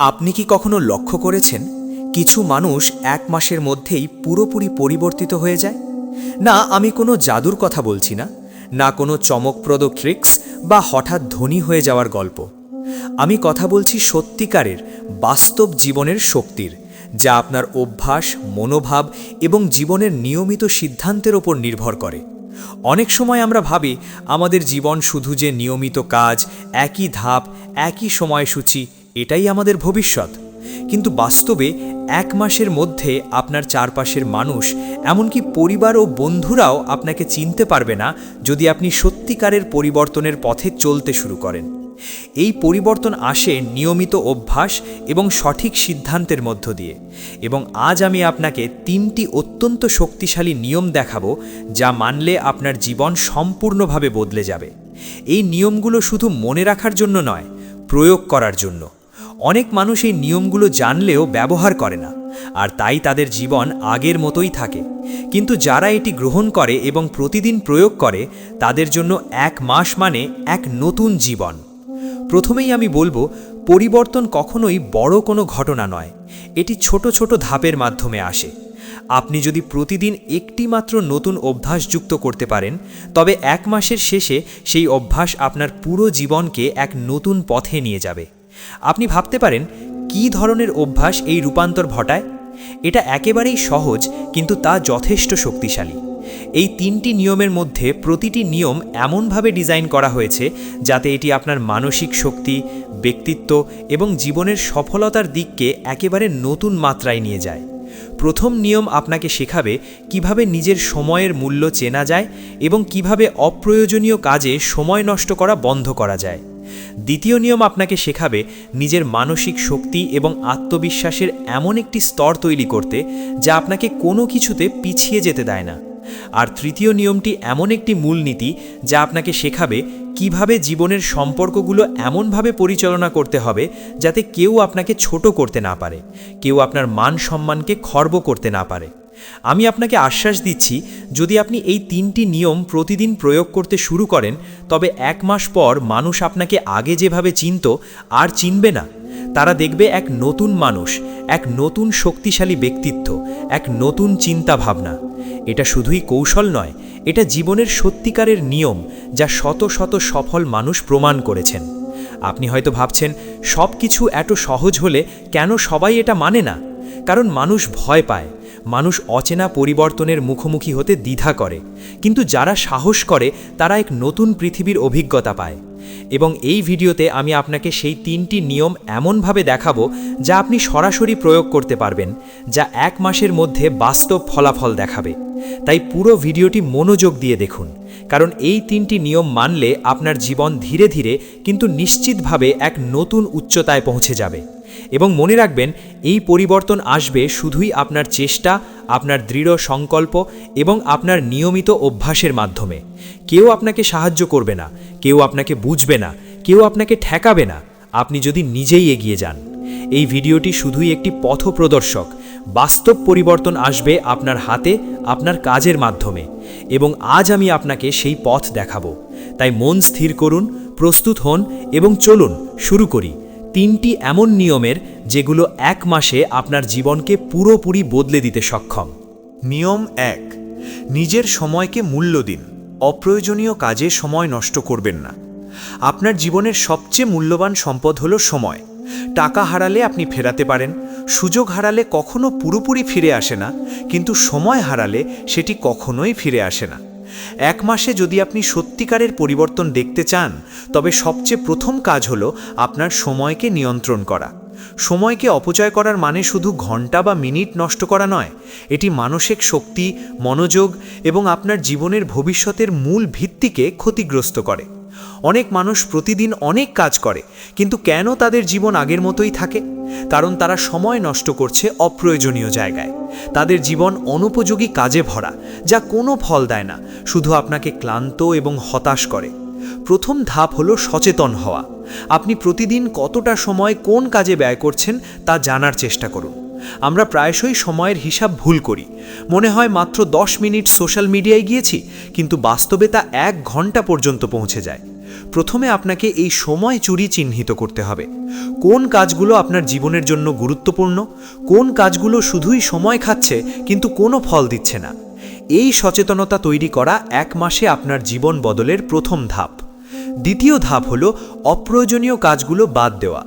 আপনি কি কখনো লক্ষ্য করেছেন কিছু মানুষ এক মাসের মধ্যেই পুরোপুরি পরিবর্তিত হয়ে যায়? না, আমি কোনো জাদুর কথা বলছি না, না কোনো চমকপ্রদ ট্রিক্স বা হঠাৎ ধনী হয়ে যাওয়ার গল্প। আমি কথা বলছি সত্যিকারের বাস্তব জীবনের শক্তির, যা আপনার অভ্যাস, মনোভাব এবং জীবনের নিয়মিত সিদ্ধান্তের ওপর নির্ভর করে। অনেক সময় আমরা ভাবি আমাদের জীবন শুধু যে নিয়মিত কাজ, একই ধাপ, একই সময়সূচি, এটাই আমাদের ভবিষ্যৎ। কিন্তু বাস্তবে এক মাসের মধ্যে আপনার চারপাশের মানুষ, এমনকি পরিবার ও বন্ধুরাও আপনাকে চিনতে পারবে না যদি আপনি সত্যিকারের পরিবর্তনের পথে চলতে শুরু করেন। এই পরিবর্তন আসে নিয়মিত অভ্যাস এবং সঠিক সিদ্ধান্তের মধ্য দিয়ে। এবং আজ আমি আপনাকে 3টি অত্যন্ত শক্তিশালী নিয়ম দেখাবো, যা মানলে আপনার জীবন সম্পূর্ণভাবে বদলে যাবে। এই নিয়মগুলো শুধু মনে রাখার জন্য নয়, প্রয়োগ করার জন্য। অনেক মানুষ এই নিয়মগুলো জানলেও ব্যবহার করে না, আর তাই তাদের জীবন আগের মতোই থাকে। কিন্তু যারা এটি গ্রহণ করে এবং প্রতিদিন প্রয়োগ করে, তাদের জন্য এক মাস মানে এক নতুন জীবন। প্রথমেই আমি বলবো, পরিবর্তন কখনোই বড় কোনো ঘটনা নয়, এটি ছোট ছোট ধাপের মাধ্যমে আসে। আপনি যদি প্রতিদিন একটি মাত্র নতুন অভ্যাস যুক্ত করতে পারেন, তবে এক মাসের শেষে সেই অভ্যাস আপনার পুরো জীবনকে এক নতুন পথে নিয়ে যাবে। আপনি ভাবতে পারেন, কী ধরনের অভ্যাস এই রূপান্তর ঘটায়? এটা একেবারেই সহজ, কিন্তু তা যথেষ্ট শক্তিশালী। এই 3টি নিয়মের মধ্যে প্রতিটি নিয়ম এমনভাবে ডিজাইন করা হয়েছে যাতে এটি আপনার মানসিক শক্তি, ব্যক্তিত্ব এবং জীবনের সফলতার দিককে একেবারে নতুন মাত্রায় নিয়ে যায়। প্রথম নিয়ম আপনাকে শেখাবে কিভাবে নিজের সময়ের মূল্য চেনা যায় এবং কিভাবে অপ্রয়োজনীয় কাজে সময় নষ্ট করা বন্ধ করা যায়। দ্বিতীয় নিয়ম আপনাকে শেখাবে নিজের মানসিক শক্তি এবং আত্মবিশ্বাসের এমন একটি স্তর তৈরি করতে যা আপনাকে কোনো কিছুতে পিছিয়ে যেতে দেয় না। আর তৃতীয় নিয়মটি এমন একটি মূলনীতি যা আপনাকে শেখাবে কিভাবে জীবনের সম্পর্কগুলো এমনভাবে পরিচালনা করতে হবে যাতে কেউ আপনাকে ছোট করতে না পারে, কেউ আপনার মান সম্মানকে খর্ব করতে না পারে। আমি আপনাকে আশ্বাস দিচ্ছি, যদি আপনি এই 3টি নিয়ম প্রতিদিন প্রয়োগ করতে শুরু করেন, তবে এক মাস পর মানুষ আপনাকে আগে যেভাবে চিনত আর চিনবে না। তারা দেখবে এক নতুন মানুষ, এক নতুন শক্তিশালী ব্যক্তিত্ব, এক নতুন চিন্তা ভাবনা। এটা শুধুই কৌশল নয়, এটা জীবনের সত্যিকারের নিয়ম, যা শত শত সফল মানুষ প্রমাণ করেছেন। আপনি হয়তো ভাবছেন, সব কিছু এত সহজ হলে কেন সবাই এটা মানে না? কারণ মানুষ ভয় পায়, মানুষ অচেনা পরিবর্তনের মুখোমুখি হতে দ্বিধা করে। কিন্তু যারা সাহস করে, তারা এক নতুন পৃথিবীর অভিজ্ঞতা পায়। এবং এই ভিডিওতে আমি আপনাকে সেই 3টি নিয়ম এমনভাবে দেখাবো যা আপনি সরাসরি প্রয়োগ করতে পারবেন, যা এক মাসের মধ্যে বাস্তব ফলাফল দেখাবে। তাই পুরো ভিডিওটি মনোযোগ দিয়ে দেখুন, কারণ এই 3টি নিয়ম মানলে আপনার জীবন ধীরে ধীরে কিন্তু নিশ্চিতভাবে এক নতুন উচ্চতায় পৌঁছে যাবে। এবং মনে রাখবেন, এই পরিবর্তন আসবে শুধুই আপনার চেষ্টা, আপনার দৃঢ় সংকল্প এবং আপনার নিয়মিত অভ্যাসের মাধ্যমে। কেউ আপনাকে সাহায্য করবে না, কেউ আপনাকে বুঝবে না, কেউ আপনাকে ঠেকাবে না, আপনি যদি নিজেই এগিয়ে যান। এই ভিডিওটি শুধুই একটি পথপ্রদর্শক। বাস্তব পরিবর্তন আসবে আপনার হাতে, আপনার কাজের মাধ্যমে। এবং আজ আমি আপনাকে সেই পথ দেখাবো। তাই মন স্থির করুন, প্রস্তুত হন এবং চলুন শুরু করি 3টি এমন নিয়মের যেগুলো এক মাসে আপনার জীবনকে পুরোপুরি বদলে দিতে সক্ষম। নিয়ম 1, নিজের সময়কে মূল্য দিন। অপ্রয়োজনীয় কাজে সময় নষ্ট করবেন না। আপনার জীবনের সবচেয়ে মূল্যবান সম্পদ হলো সময়। টাকা হারালে আপনি ফেরাতে পারেন, সুযোগ হারালে কখনো পুরোপুরি ফিরে আসে না, কিন্তু সময় হারালে সেটি কখনোই ফিরে আসে না। এক মাসে যদি আপনি সত্যিকারের পরিবর্তন দেখতে চান, তবে সবচেয়ে প্রথম কাজ হলো আপনার সময়কে নিয়ন্ত্রণ করা। সময়কে অপচয় করার মানে শুধু ঘন্টা বা মিনিট নষ্ট করা নয়, এটি মানসিক শক্তি, মনোযোগ এবং আপনার জীবনের ভবিষ্যতের মূল ভিত্তিকে ক্ষতিগ্রস্ত করে। অনেক মানুষ প্রতিদিন অনেক কাজ করে, কিন্তু কেন তাদের জীবন আগের মতোই থাকে? কারণ তারা সময় নষ্ট করছে অপ্রয়োজনীয় জায়গায়। তাদের জীবন অনুপযোগী কাজে ভরা, যা কোনো ফল দেয় না, শুধু আপনাকে ক্লান্ত এবং হতাশ করে। প্রথম ধাপ হলো সচেতন হওয়া। আপনি প্রতিদিন কতটা সময় কোন কাজে ব্যয় করছেন তা জানার চেষ্টা করুন। আমরা প্রায়শই সময়ের হিসাব ভুল করি। মনে হয় মাত্র 10 মিনিট সোশ্যাল মিডিয়ায় গিয়েছি, কিন্তু বাস্তবে তা 1 ঘন্টা পর্যন্ত পৌঁছে যায়। প্রথমে আপনাকে এই সময় চুরি চিহ্নিত করতে হবে। কোন কাজগুলো আপনার জীবনের জন্য গুরুত্বপূর্ণ, কোন কাজগুলো শুধুই সময় খাচ্ছে কিন্তু কোনো ফল দিচ্ছে না। এই সচেতনতা তৈরি করা 1 মাসে আপনার জীবন বদলের প্রথম ধাপ। দ্বিতীয় ধাপ হলো অপ্রয়োজনীয় কাজগুলো বাদ দেওয়া।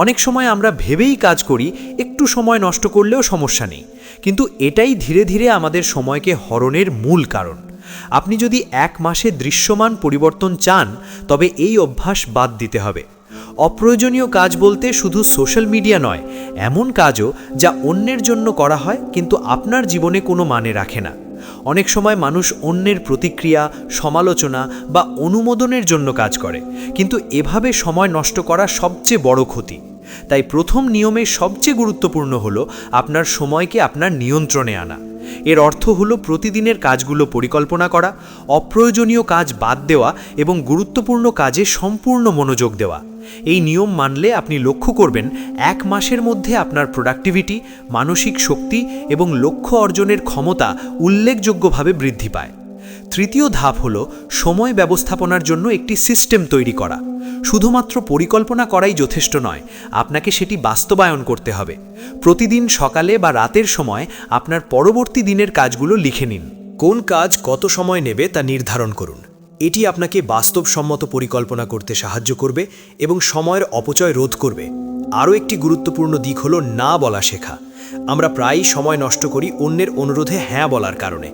অনেক সময় আমরা ভেবেই কাজ করি, একটু সময় নষ্ট করলেও সমস্যা নেই, কিন্তু এটাই ধীরে ধীরে আমাদের সময়কে হরণের মূল কারণ। আপনি যদি 1 মাসে দৃশ্যমান পরিবর্তন চান, তবে এই অভ্যাস বাদ দিতে হবে। অপ্রয়োজনীয় কাজ বলতে শুধু সোশ্যাল মিডিয়া নয়, এমন কাজও যা অন্যের জন্য করা হয় কিন্তু আপনার জীবনে কোনো মানে রাখে না। অনেক সময় মানুষ অন্যের প্রতিক্রিয়া, সমালোচনা বা অনুমোদনের জন্য কাজ করে, কিন্তু এভাবে সময় নষ্ট করা সবচেয়ে বড় ক্ষতি। তাই প্রথম নিয়মে সবচেয়ে গুরুত্বপূর্ণ হলো আপনার সময়কে আপনার নিয়ন্ত্রণে আনা। এর অর্থ হলো প্রতিদিনের কাজগুলো পরিকল্পনা করা, অপ্রয়োজনীয় কাজ বাদ দেওয়া এবং গুরুত্বপূর্ণ কাজে সম্পূর্ণ মনোযোগ দেওয়া। এই নিয়ম মানলে আপনি লক্ষ্য করবেন 1 মাসের মধ্যে আপনার প্রোডাক্টিভিটি, মানসিক শক্তি এবং লক্ষ্য অর্জনের ক্ষমতা উল্লেখযোগ্যভাবে বৃদ্ধি পায়। তৃতীয় ধাপ হলো সময় ব্যবস্থাপনার জন্য একটি সিস্টেম তৈরি করা। শুধুমাত্র পরিকল্পনা করাই যথেষ্ট নয়, আপনাকে সেটি বাস্তবায়ন করতে হবে। প্রতিদিন সকালে বা রাতের সময় আপনার পরবর্তী দিনের কাজগুলো লিখে নিন। কোন কাজ কত সময় নেবে তা নির্ধারণ করুন। এটি আপনাকে বাস্তবসম্মত পরিকল্পনা করতে সাহায্য করবে এবং সময়ের অপচয় রোধ করবে। আরও একটি গুরুত্বপূর্ণ দিক হলো না বলা শেখা। আমরা প্রায়ই সময় নষ্ট করি অন্যের অনুরোধে হ্যাঁ বলার কারণে।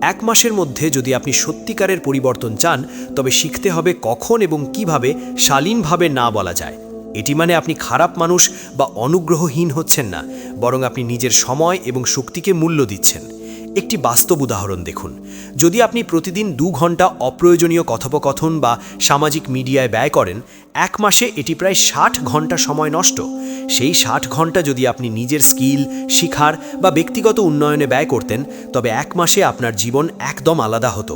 1 মাসের মধ্যে যদি আপনি সত্যিকারের পরিবর্তন চান, তবে শিখতে হবে কখন এবং কিভাবে শালীনভাবে না বলা যায়। এটি মানে আপনি খারাপ মানুষ বা অনুগ্রহহীন হচ্ছেন না, বরং আপনি নিজের সময় এবং শক্তিকে মূল্য দিচ্ছেন। একটি বাস্তব উদাহরণ দেখুন। যদি আপনি প্রতিদিন 2 ঘন্টা অপ্রয়োজনীয় কথোপকথন বা সামাজিক মিডিয়ায় ব্যয় করেন, 1 মাসে এটি প্রায় 60 ঘন্টা সময় নষ্ট। সেই 60 ঘন্টা যদি আপনি নিজের স্কিল, শিখার বা ব্যক্তিগত উন্নয়নে ব্যয় করতেন, তবে 1 মাসে আপনার জীবন একদম আলাদা হতো।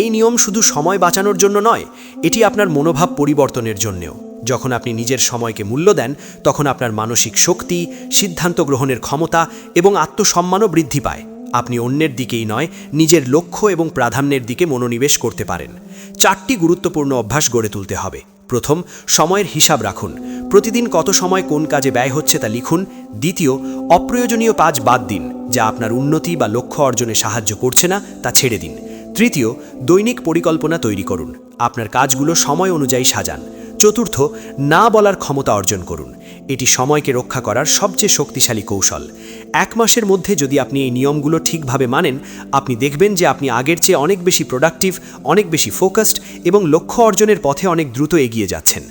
এই নিয়ম শুধু সময় বাঁচানোর জন্য নয়, এটি আপনার মনোভাব পরিবর্তনের জন্যও। যখন আপনি নিজের সময়কে মূল্য দেন, তখন আপনার মানসিক শক্তি, সিদ্ধান্ত গ্রহণের ক্ষমতা এবং আত্মসম্মানও বৃদ্ধি পায়। আপনি অন্যের দিকেই নয়, নিজের লক্ষ্য এবং প্রাধান্যের দিকে মনোনিবেশ করতে পারেন। 4টি গুরুত্বপূর্ণ অভ্যাস গড়ে তুলতে হবে। প্রথম, সময়ের হিসাব রাখুন। প্রতিদিন কত সময় কোন কাজে ব্যয় হচ্ছে তা লিখুন। দ্বিতীয়, অপ্রয়োজনীয় কাজ বাদ দিন, যা আপনার উন্নতি বা লক্ষ্য অর্জনে সাহায্য করছে না তা ছেড়ে দিন। তৃতীয়, দৈনিক পরিকল্পনা তৈরি করুন। আপনার কাজগুলো সময় অনুযায়ী সাজান। চতুর্থ, না বলার ক্ষমতা অর্জন করুন। এটি সময়কে রক্ষা করার সবচেয়ে শক্তিশালী কৌশল। 1 মাসের মধ্যে যদি আপনি এই নিয়মগুলো ঠিকভাবে মানেন, আপনি দেখবেন যে আপনি আগের চেয়ে অনেক বেশি প্রোডাক্টিভ, অনেক বেশি ফোকাসড এবং লক্ষ্য অর্জনের পথে অনেক দ্রুত এগিয়ে যাচ্ছেন।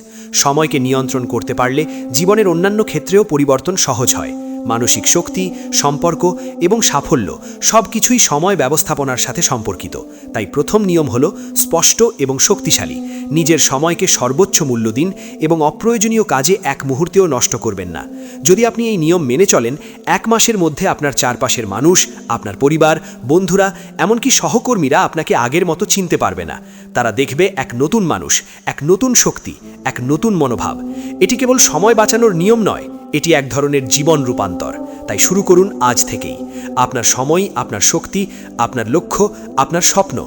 সময়কে নিয়ন্ত্রণ করতে পারলে জীবনের অন্যান্য ক্ষেত্রেও পরিবর্তন সহজ হয়। মানসিক শক্তি, সম্পর্ক এবং সাফল্য সবকিছুই সময় ব্যবস্থাপনার সাথে সম্পর্কিত। তাই প্রথম নিয়ম হলো স্পষ্ট এবং শক্তিশালী। নিজের সময়কে সর্বোচ্চ মূল্য দিন এবং অপ্রয়োজনীয় কাজে 1 মুহূর্তেও নষ্ট করবেন না। যদি আপনি এই নিয়ম মেনে চলেন, 1 মাসের মধ্যে আপনার চারপাশের মানুষ, আপনার পরিবার, বন্ধুরা, এমনকি সহকর্মীরা আপনাকে আগের মতো চিনতে পারবে না। তারা দেখবে এক নতুন মানুষ, এক নতুন শক্তি, এক নতুন মনোভাব। এটি কেবল সময় বাঁচানোর নিয়ম নয়, এটি এক ধরনের জীবন রূপান্তর। তাই শুরু করুন আজ থেকেই। আপনার সময়, আপনার শক্তি, আপনার লক্ষ্য, আপনার স্বপ্ন,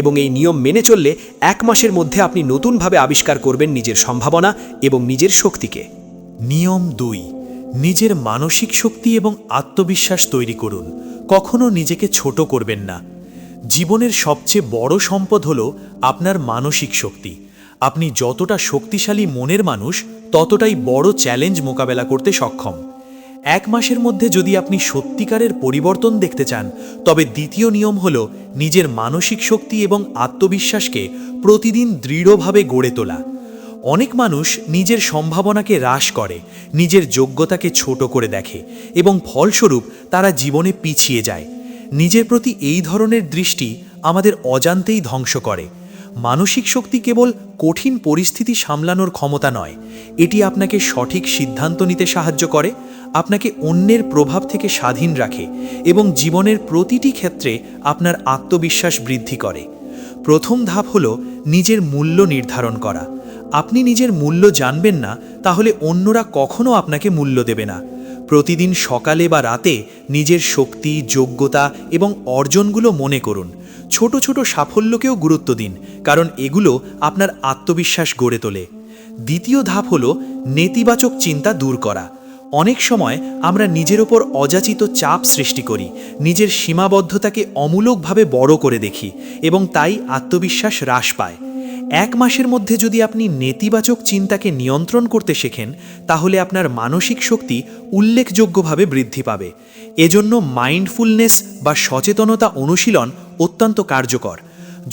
এবং এই নিয়ম মেনে চললে 1 মাসের মধ্যে আপনি নতুনভাবে আবিষ্কার করবেন নিজের সম্ভাবনা এবং নিজের শক্তিকে। নিয়ম 2, নিজের মানসিক শক্তি এবং আত্মবিশ্বাস তৈরি করুন। কখনো নিজেকে ছোট করবেন না। জীবনের সবচেয়ে বড় সম্পদ হলো আপনার মানসিক শক্তি। আপনি যতটা শক্তিশালী মনের মানুষ, ততটাই বড় চ্যালেঞ্জ মোকাবেলা করতে সক্ষম। 1 মাসের মধ্যে যদি আপনি সত্যিকারের পরিবর্তন দেখতে চান, তবে দ্বিতীয় নিয়ম হল নিজের মানসিক শক্তি এবং আত্মবিশ্বাসকে প্রতিদিন দৃঢ়ভাবে গড়ে তোলা। অনেক মানুষ নিজের সম্ভাবনাকে হ্রাস করে, নিজের যোগ্যতাকে ছোট করে দেখে এবং ফলস্বরূপ তারা জীবনে পিছিয়ে যায়। নিজের প্রতি এই ধরনের দৃষ্টি আমাদের অজান্তেই ধ্বংস করে। মানসিক শক্তি কেবল কঠিন পরিস্থিতি সামলানোর ক্ষমতা নয়, এটি আপনাকে সঠিক সিদ্ধান্ত নিতে সাহায্য করে, আপনাকে অন্যের প্রভাব থেকে স্বাধীন রাখে এবং জীবনের প্রতিটি ক্ষেত্রে আপনার আত্মবিশ্বাস বৃদ্ধি করে। প্রথম ধাপ হল নিজের মূল্য নির্ধারণ করা। আপনি নিজের মূল্য জানবেন না, তাহলে অন্যরা কখনো আপনাকে মূল্য দেবে না। প্রতিদিন সকালে বা রাতে নিজের শক্তি, যোগ্যতা এবং অর্জনগুলো মনে করুন। ছোট ছোট সাফল্যকেও গুরুত্ব দিন, কারণ এগুলো আপনার আত্মবিশ্বাস গড়ে তোলে। দ্বিতীয় ধাপ হলো নেতিবাচক চিন্তা দূর করা। অনেক সময় আমরা নিজের ওপর অযাচিত চাপ সৃষ্টি করি, নিজের সীমাবদ্ধতাকে অমূলকভাবে বড় করে দেখি এবং তাই আত্মবিশ্বাস হ্রাস পায়। 1 মাসের মধ্যে যদি আপনি নেতিবাচক চিন্তাকে নিয়ন্ত্রণ করতে শেখেন, তাহলে আপনার মানসিক শক্তি উল্লেখযোগ্যভাবে বৃদ্ধি পাবে। এজন্য মাইন্ডফুলনেস বা সচেতনতা অনুশীলন অত্যন্ত কার্যকর।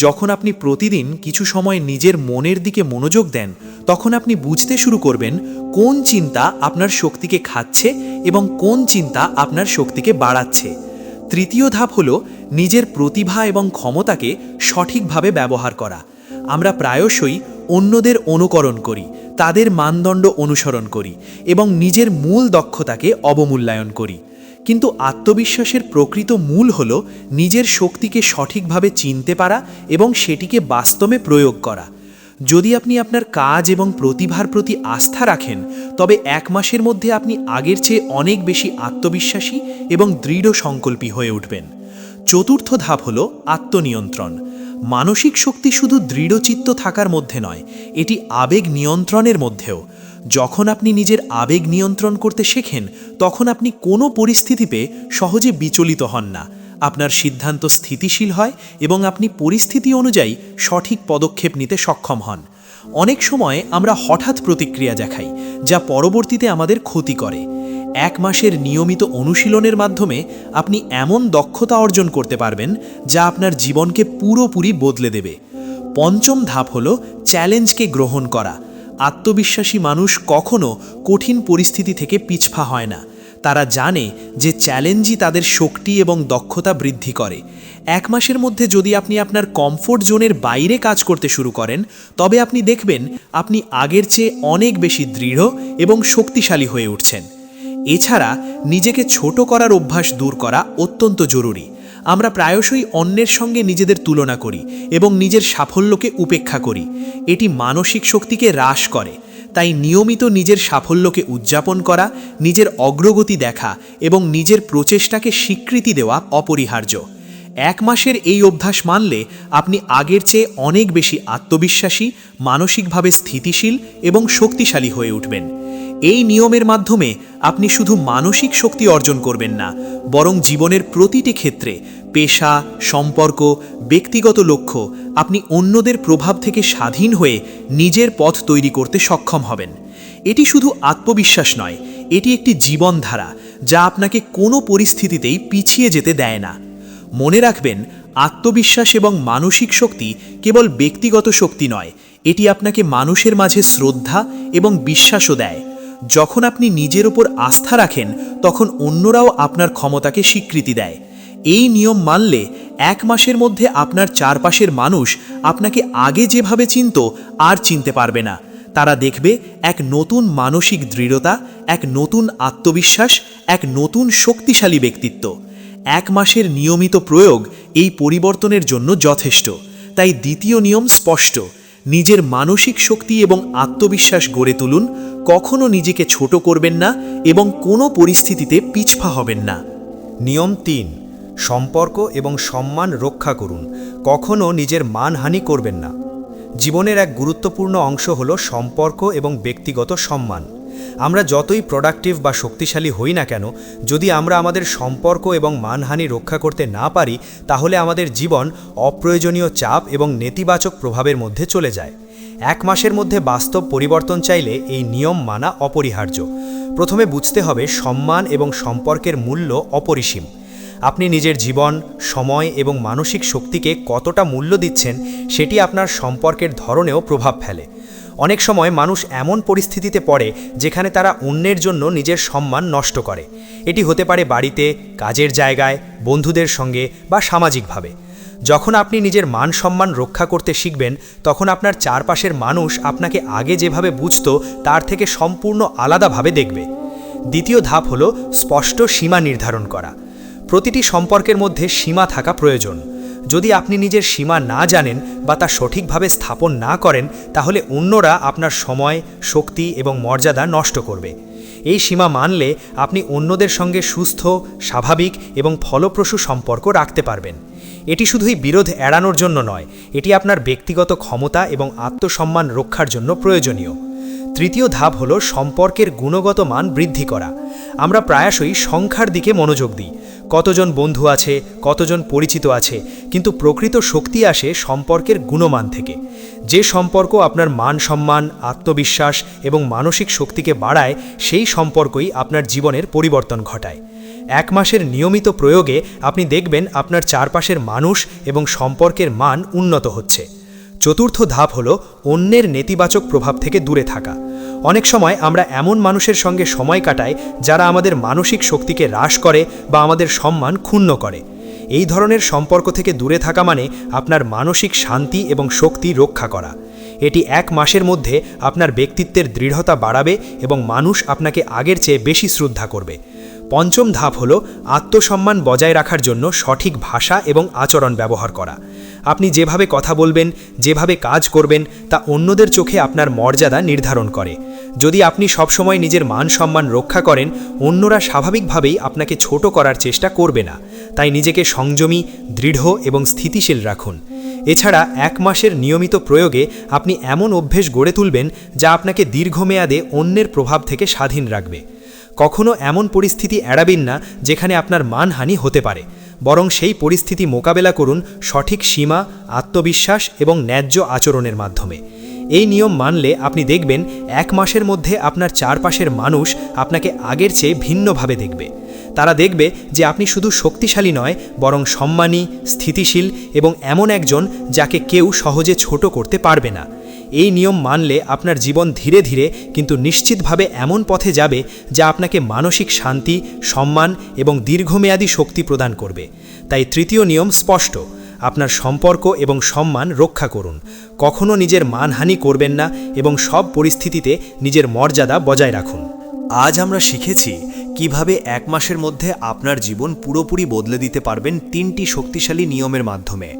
যখন আপনি প্রতিদিন কিছু সময় নিজের মনের দিকে মনোযোগ দেন, তখন আপনি বুঝতে শুরু করবেন কোন চিন্তা আপনার শক্তিকে খাচ্ছে এবং কোন চিন্তা আপনার শক্তিকে বাড়াচ্ছে। তৃতীয় ধাপ হলো নিজের প্রতিভা এবং ক্ষমতাকে সঠিকভাবে ব্যবহার করা। আমরা প্রায়শই অন্যদের অনুকরণ করি, তাদের মানদণ্ড অনুসরণ করি এবং নিজের মূল দক্ষতাকে অবমূল্যায়ন করি। কিন্তু আত্মবিশ্বাসের প্রকৃত মূল হল নিজের শক্তিকে সঠিকভাবে চিনতে পারা এবং সেটিকে বাস্তবে প্রয়োগ করা। যদি আপনি আপনার কাজ এবং প্রতিভার প্রতি আস্থা রাখেন, তবে 1 মাসের মধ্যে আপনি আগের চেয়ে অনেক বেশি আত্মবিশ্বাসী এবং দৃঢ় সংকল্পী হয়ে উঠবেন। চতুর্থ ধাপ হল আত্মনিয়ন্ত্রণ। মানসিক শক্তি শুধু দৃঢ়চিত্ত থাকার মধ্যে নয়, এটি আবেগ নিয়ন্ত্রণের মধ্যেও। যখন আপনি নিজের আবেগ নিয়ন্ত্রণ করতে শেখেন, তখন আপনি কোনো পরিস্থিতিতে সহজে বিচলিত হন না। আপনার সিদ্ধান্ত স্থিতিশীল হয় এবং আপনি পরিস্থিতি অনুযায়ী সঠিক পদক্ষেপ নিতে সক্ষম হন। অনেক সময় আমরা হঠাৎ প্রতিক্রিয়া দেখাই, যা পরবর্তীতে আমাদের ক্ষতি করে। 1 মাসের নিয়মিত অনুশীলনের মাধ্যমে আপনি এমন দক্ষতা অর্জন করতে পারবেন যা আপনার জীবনকে পুরোপুরি বদলে দেবে। পঞ্চম ধাপ হল চ্যালেঞ্জকে গ্রহণ করা। আত্মবিশ্বাসী মানুষ কখনো কঠিন পরিস্থিতি থেকে পিছপা হয় না। তারা জানে যে চ্যালেঞ্জই তাদের শক্তি এবং দক্ষতা বৃদ্ধি করে। 1 মাসের মধ্যে যদি আপনি আপনার কমফোর্ট জোনের বাইরে কাজ করতে শুরু করেন, তবে আপনি দেখবেন আপনি আগের চেয়ে অনেক বেশি দৃঢ় এবং শক্তিশালী হয়ে উঠছেন। এছাড়া নিজেকে ছোট করার অভ্যাস দূর করা অত্যন্ত জরুরি। আমরা প্রায়শই অন্যের সঙ্গে নিজেদের তুলনা করি এবং নিজের সাফল্যকে উপেক্ষা করি। এটি মানসিক শক্তিকে হ্রাস করে। তাই নিয়মিত নিজের সাফল্যকে উদযাপন করা, নিজের অগ্রগতি দেখা এবং নিজের প্রচেষ্টাকে স্বীকৃতি দেওয়া অপরিহার্য। 1 মাসের এই অভ্যাস মানলে আপনি আগের চেয়ে অনেক বেশি আত্মবিশ্বাসী, মানসিকভাবে স্থিতিশীল এবং শক্তিশালী হয়ে উঠবেন। এই নিয়মের মাধ্যমে আপনি শুধু মানসিক শক্তি অর্জন করবেন না, বরং জীবনের প্রতিটি ক্ষেত্রে, পেশা, সম্পর্ক, ব্যক্তিগত লক্ষ্য, আপনি অন্যদের প্রভাব থেকে স্বাধীন হয়ে নিজের পথ তৈরি করতে সক্ষম হবেন। এটি শুধু আত্মবিশ্বাস নয়, এটি একটি জীবনধারা যা আপনাকে কোনো পরিস্থিতিতেই পিছিয়ে যেতে দেয় না। মনে রাখবেন, আত্মবিশ্বাস এবং মানসিক শক্তি কেবল ব্যক্তিগত শক্তি নয়, এটি আপনাকে মানুষের মাঝে শ্রদ্ধা এবং বিশ্বাসও দেয়। যখন আপনি নিজের ওপর আস্থা রাখেন, তখন অন্যরাও আপনার ক্ষমতাকে স্বীকৃতি দেয়। এই নিয়ম মানলে 1 মাসের মধ্যে আপনার চারপাশের মানুষ আপনাকে আগে যেভাবে চিনত আর চিনতে পারবে না। তারা দেখবে এক নতুন মানসিক দৃঢ়তা, এক নতুন আত্মবিশ্বাস, এক নতুন শক্তিশালী ব্যক্তিত্ব। 1 মাসের নিয়মিত প্রয়োগ এই পরিবর্তনের জন্য যথেষ্ট। তাই দ্বিতীয় নিয়ম স্পষ্ট: নিজের মানসিক শক্তি এবং আত্মবিশ্বাস গড়ে তুলুন, কখনো নিজেকে ছোট করবেন না এবং কোনো পরিস্থিতিতে পিছপা হবেন না। নিয়ম 3: সম্পর্ক এবং সম্মান রক্ষা করুন, কখনো নিজের মানহানি করবেন না। জীবনের এক গুরুত্বপূর্ণ অংশ হলো সম্পর্ক এবং ব্যক্তিগত সম্মান। আমরা যতই প্রোডাক্টিভ বা শক্তিশালী হই না কেন, যদি আমরা আমাদের সম্পর্ক এবং মানহানি রক্ষা করতে না পারি, তাহলে আমাদের জীবন অপ্রয়োজনীয় চাপ এবং নেতিবাচক প্রভাবের মধ্যে চলে যায়। 1 মাসের মধ্যে বাস্তব পরিবর্তন চাইলে এই নিয়ম মানা অপরিহার্য। প্রথমে বুঝতে হবে সম্মান এবং সম্পর্কের মূল্য অপরিসীম। আপনি নিজের জীবন, সময় এবং মানসিক শক্তিকে কতটা মূল্য দিচ্ছেন, সেটি আপনার সম্পর্কের ধরনেও প্রভাব ফেলে। অনেক সময় মানুষ এমন পরিস্থিতিতে পড়ে যেখানে তারা অন্যের জন্য নিজের সম্মান নষ্ট করে। এটি হতে পারে বাড়িতে, কাজের জায়গায়, বন্ধুদের সঙ্গে বা সামাজিকভাবে। যখন আপনি নিজের মান সম্মান রক্ষা করতে শিখবেন, তখন আপনার চারপাশের মানুষ আপনাকে আগে যেভাবে বুঝত তার থেকে সম্পূর্ণ আলাদাভাবে দেখবে। দ্বিতীয় ধাপ হলো স্পষ্ট সীমা নির্ধারণ করা। প্রতিটি সম্পর্কের মধ্যে সীমা থাকা প্রয়োজন। যদি আপনি নিজের সীমা না জানেন বা তা সঠিকভাবে স্থাপন না করেন, তাহলে অন্যরা আপনার সময়, শক্তি এবং মর্যাদা নষ্ট করবে। এই সীমা মানলে আপনি অন্যদের সঙ্গে সুস্থ, স্বাভাবিক এবং ফলপ্রসূ সম্পর্ক রাখতে পারবেন। এটি শুধুই বিরোধ এড়ানোর জন্য নয়, এটি আপনার ব্যক্তিগত ক্ষমতা এবং আত্মসম্মান রক্ষার জন্য প্রয়োজনীয়। তৃতীয় ধাপ হল সম্পর্কের গুণগত মান বৃদ্ধি করা। আমরা প্রায়শই সংখ্যার দিকে মনোযোগ দিই, কতজন বন্ধু আছে, কতজন পরিচিত আছে, কিন্তু প্রকৃত শক্তি আসে সম্পর্কের গুণমান থেকে। যে সম্পর্ক আপনার মান সম্মান, আত্মবিশ্বাস এবং মানসিক শক্তিকে বাড়ায়, সেই সম্পর্কই আপনার জীবনের পরিবর্তন ঘটায়। 1 মাসের নিয়মিত প্রয়োগে আপনি দেখবেন আপনার চারপাশের মানুষ এবং সম্পর্কের মান উন্নত হচ্ছে। চতুর্থ ধাপ হল অন্যের নেতিবাচক প্রভাব থেকে দূরে থাকা। অনেক সময় আমরা এমন মানুষের সঙ্গে সময় কাটাই যারা আমাদের মানসিক শক্তিকে হ্রাস করে বা আমাদের সম্মান ক্ষুণ্ণ করে। এই ধরনের সম্পর্ক থেকে দূরে থাকা মানে আপনার মানসিক শান্তি এবং শক্তি রক্ষা করা। এটি 1 মাসের মধ্যে আপনার ব্যক্তিত্বের দৃঢ়তা বাড়াবে এবং মানুষ আপনাকে আগের চেয়ে বেশি শ্রদ্ধা করবে। পঞ্চম ধাপ হল আত্মসম্মান বজায় রাখার জন্য সঠিক ভাষা এবং আচরণ ব্যবহার করা। আপনি যেভাবে কথা বলবেন, যেভাবে কাজ করবেন, তা অন্যদের চোখে আপনার মর্যাদা নির্ধারণ করে। যদি আপনি সবসময় নিজের মান সম্মান রক্ষা করেন, অন্যরা স্বাভাবিকভাবেই আপনাকে ছোট করার চেষ্টা করবে না। তাই নিজেকে সংযমী, দৃঢ় এবং স্থিতিশীল রাখুন। এছাড়া 1 মাসের নিয়মিত প্রয়োগে আপনি এমন অভ্যেস গড়ে তুলবেন যা আপনাকে দীর্ঘমেয়াদে অন্যের প্রভাব থেকে স্বাধীন রাখবে। কখনো এমন পরিস্থিতি এড়াবেন না যেখানে আপনার মানহানি হতে পারে, বরং সেই পরিস্থিতি মোকাবেলা করুন সঠিক সীমা, আত্মবিশ্বাস এবং ন্যায্য আচরণের মাধ্যমে। এই নিয়ম মানলে আপনি দেখবেন 1 মাসের মধ্যে আপনার চারপাশের মানুষ আপনাকে আগের চেয়ে ভিন্নভাবে দেখবে। তারা দেখবে যে আপনি শুধু শক্তিশালী নয়, বরং সম্মানী, স্থিতিশীল এবং এমন একজন যাকে কেউ সহজে ছোট করতে পারবে না। এই নিয়ম মানলে আপনার জীবন ধীরে ধীরে কিন্তু নিশ্চিতভাবে এমন পথে যাবে যা আপনাকে মানসিক শান্তি, সম্মান এবং দীর্ঘমেয়াদী শক্তি প্রদান করবে। তাই তৃতীয় নিয়ম স্পষ্ট: আপনার সম্পর্ক এবং সম্মান রক্ষা করুন। কখনো নিজের মানহানি করবেন না এবং সব পরিস্থিতিতে নিজের মর্যাদা বজায় রাখুন। আজ আমরা শিখেছি কিভাবে 1 মাসের মধ্যে আপনার জীবন পুরোপুরি বদলে দিতে পারবেন 3টি শক্তিশালী নিয়মের মাধ্যমে।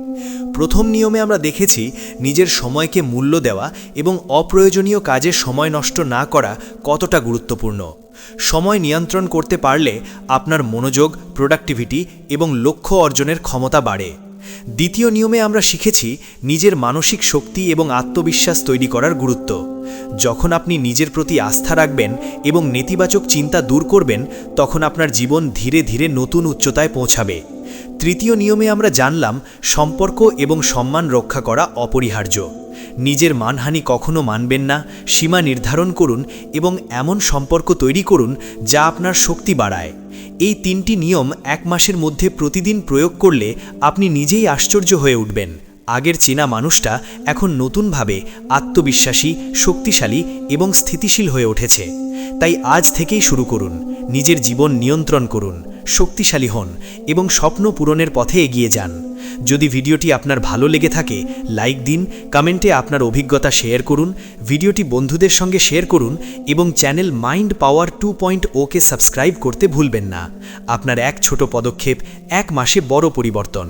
প্রথম নিয়মে আমরা দেখেছি নিজের সময়কে মূল্য দেওয়া এবং অপ্রয়োজনীয় কাজে সময় নষ্ট না করা কতটা গুরুত্বপূর্ণ। সময় নিয়ন্ত্রণ করতে পারলে আপনার মনোযোগ, প্রোডাক্টিভিটি এবং লক্ষ্য অর্জনের ক্ষমতা বাড়ে। দ্বিতীয় নিয়মে আমরা শিখেছি নিজের মানসিক শক্তি এবং আত্মবিশ্বাস তৈরি করার গুরুত্ব। যখন আপনি নিজের প্রতি আস্থা রাখবেন এবং নেতিবাচক চিন্তা দূর করবেন, তখন আপনার জীবন ধীরে ধীরে নতুন উচ্চতায় পৌঁছাবে। তৃতীয় নিয়মে আমরা জানলাম সম্পর্ক এবং সম্মান রক্ষা করা অপরিহার্য। নিজের মানহানি কখনো মানবেন না, সীমা নির্ধারণ করুন এবং এমন সম্পর্ক তৈরি করুন যা আপনার শক্তি বাড়ায়। এই 3টি নিয়ম 1 মাসের মধ্যে প্রতিদিন প্রয়োগ করলে আপনি নিজেই আশ্চর্য হয়ে উঠবেন। আগের চেনা মানুষটা এখন নতুনভাবে আত্মবিশ্বাসী, শক্তিশালী এবং স্থিতিশীল হয়ে উঠেছে। তাই আজ থেকেই শুরু করুন, নিজের জীবন নিয়ন্ত্রণ করুন, শক্তিশালী হন এবং স্বপ্ন পূরণের পথে এগিয়ে যান। যদি ভিডিওটি আপনার ভালো লেগে থাকে, লাইক দিন, কমেন্টে আপনার অভিজ্ঞতা শেয়ার করুন, ভিডিওটি বন্ধুদের সঙ্গে শেয়ার করুন এবং চ্যানেল মাইন্ড পাওয়ার 2.0কে সাবস্ক্রাইব করতে ভুলবেন না। আপনার এক ছোট পদক্ষেপ 1 মাসে বড় পরিবর্তন।